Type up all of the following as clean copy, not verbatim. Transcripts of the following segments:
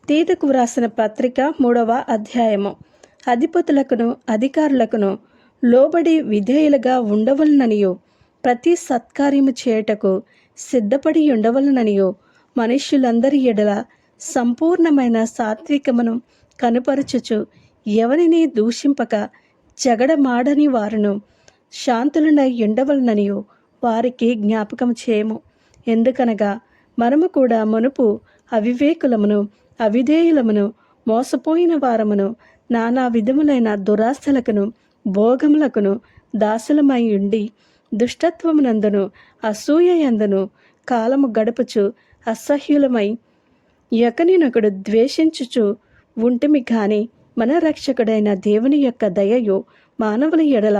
తీతుకు వ్రాసిన పత్రిక 3వ అధ్యాయము. అధిపతులకును అధికారులకును లోబడి విధేయులుగా ఉండవలననియు, ప్రతి సత్కార్యము చేయుటకు సిద్ధపడి ఉండవలననియు, మనుష్యులందరి ఎడల సంపూర్ణమైన సాత్వికమును కనుపరచుచు, ఎవరిని దూషింపక జగడమాడని వారును శాంతులనై ఉండవలననియు వారికి జ్ఞాపకం చేయము. ఎందుకనగా మనము కూడా మునుపు అవివేకులమును అవిధేయులమును మోసపోయిన వారమును నానా విధములైన దురాశలకును భోగములకును దాసులమై ఉండి దుష్టత్వమునందును అసూయయందును కాలము గడుపుచు అసహ్యులమై ఒకరినొకడు ద్వేషించుచు ఉంటిమి. కానీ మన రక్షకుడైన దేవుని యొక్క దయయు మానవుల ఎడల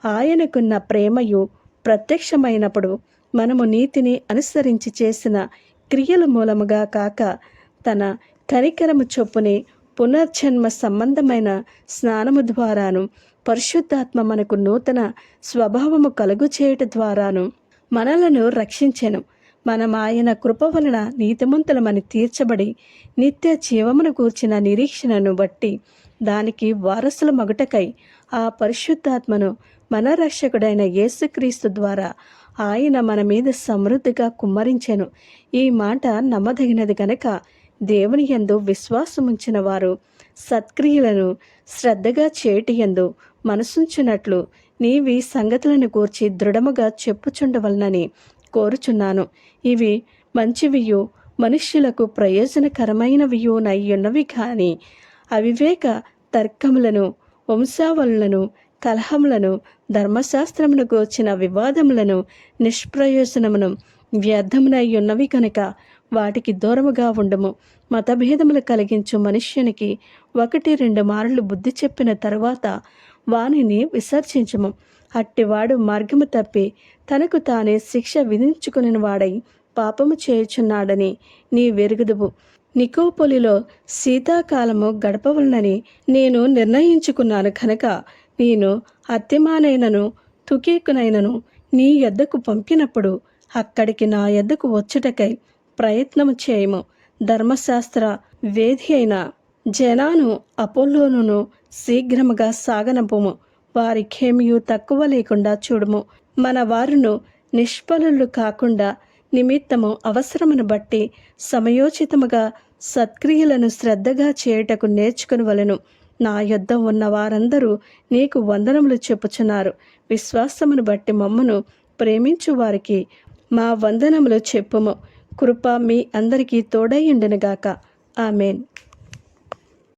ఆయనకున్న ప్రేమయు ప్రత్యక్షమైనప్పుడు మనము నీతిని అనుసరించి చేసిన క్రియల మూలముగా కాక తన కనికరము చొప్పునే పునర్జన్మ సంబంధమైన స్నానము ద్వారాను పరిశుద్ధాత్మ మనకు నూతన స్వభావము కలుగు చేయుట ద్వారాను మనలను రక్షించెను. మనం ఆయన కృప వలన నీతిమంతులమని తీర్చబడి నిత్య జీవమును కూర్చిన నిరీక్షణను బట్టి దానికి వారసుల మగుటకై ఆ పరిశుద్ధాత్మను మన రక్షకుడైన యేసుక్రీస్తు ద్వారా ఆయన మన మీద సమృద్ధిగా కుమ్మరించెను. ఈ మాట నమ్మదగినది గనక దేవుని యందు విశ్వాసముంచిన వారు సత్క్రియలను శ్రద్ధగా చేయుటయందు మనసుంచున్నట్లు నీవి సంగతులను గూర్చి దృఢముగా చెప్పుచుండవలనని కోరుచున్నాను. ఇవి మంచివియు మనుష్యులకు ప్రయోజనకరమైనవియునయ్యున్నవి కానీ అవివేక తర్కములను, వంశావళులను, కలహములను, ధర్మశాస్త్రమును గూర్చిన వివాదములను, నిష్ప్రయోజనమును, వ్యర్థమునై ఉన్నవి కనుక వాటికి దూరముగా ఉండము. మతభేదములు కలిగించు మనుష్యునికి 1-2 మార్లు బుద్ధి చెప్పిన తరువాత వానిని విసర్జించము. అట్టివాడు మార్గము తప్పి తనకు తానే శిక్ష విధించుకుని వాడై పాపము చేయుచున్నాడని నీ వెరుగుదువు. నికోపొలిలో శీతాకాలము గడపవలనని నేను నిర్ణయించుకున్నాను కనుక నేను అర్తెమానైనను తుకికునైనను నీ యొద్దకు పంపినప్పుడు అక్కడికి నా యొద్దకు వచ్చుటకై ప్రయత్నము చేయము. ధర్మశాస్త్ర వేది అయిన జనాను అపోల్లోనును శీఘ్రముగా సాగనంపుము. వారికేమియూ తక్కువ లేకుండా చూడుము. మన వారును నిష్ఫలులు కాకుండా నిమిత్తము అవసరమును బట్టి సమయోచితముగా సత్క్రియలను శ్రద్ధగా చేయుటకు నేర్చుకునివలెను. నా యొద్ద ఉన్న వారందరూ నీకు వందనములు చెప్పుచున్నారు. విశ్వాసమును బట్టి మమ్మను ప్రేమించు వారికి మా వందనములు చెప్పుము. కృప మీ అందరికీ తోడై ఉండునుగాక. ఆమేన్.